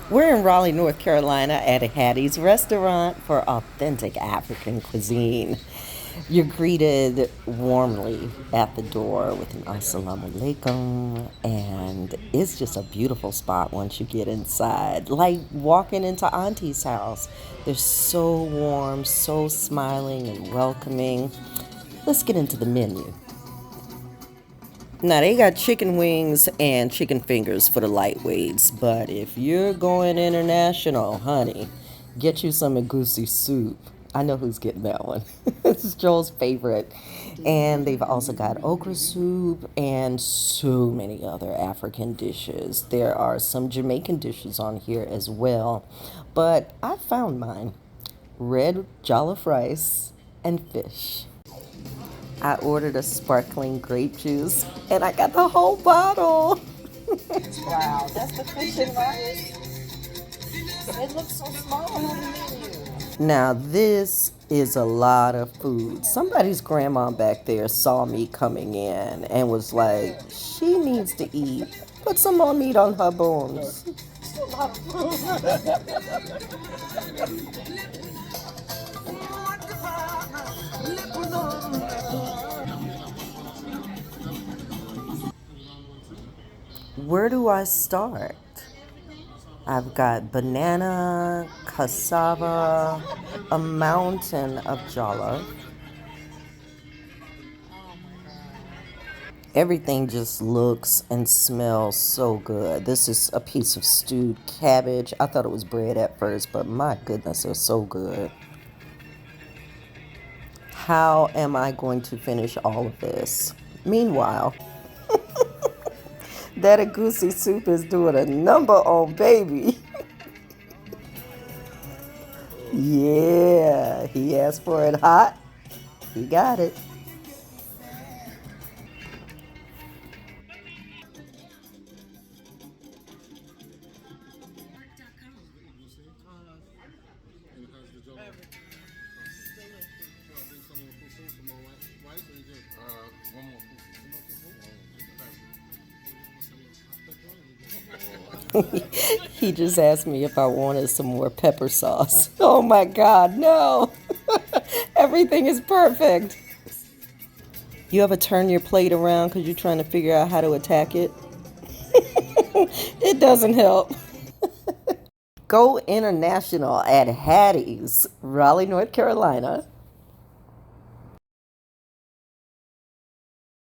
We're in Raleigh, North Carolina at Hady's restaurant for authentic African cuisine. You're greeted warmly at the door with an assalamu alaikum, and it's just a beautiful spot once you get inside. Like walking into Auntie's house. They're so warm, so smiling and welcoming. Let's get into the menu. Now they got chicken wings and chicken fingers for the lightweights, but if you're going international, honey, get you some egusi soup. I know who's getting that one. It's Joel's favorite. And they've also got okra soup and so many other African dishes. There are some Jamaican dishes on here as well, but I found mine: red jollof rice and fish. I ordered a sparkling grape juice and I got the whole bottle. Wow, that's the fish and rice. It looks so small on the menu. Now, this is a lot of food. Somebody's grandma back there saw me coming in and was like, she needs to eat. Put some more meat on her bones. It's a lot of food. Where do I start? I've got banana, cassava, a mountain of jollof. Everything just looks and smells so good. This is a piece of stewed cabbage. I thought it was bread at first, but my goodness, it's so good. How am I going to finish all of this? Meanwhile, that egusi soup is doing a number on baby. Yeah, he asked for it hot. He got it. He just asked me if I wanted some more pepper sauce. Oh my God, no. Everything is perfect. You ever turn your plate around because you're trying to figure out how to attack it? It doesn't help. Go international at Hattie's, Raleigh, North Carolina.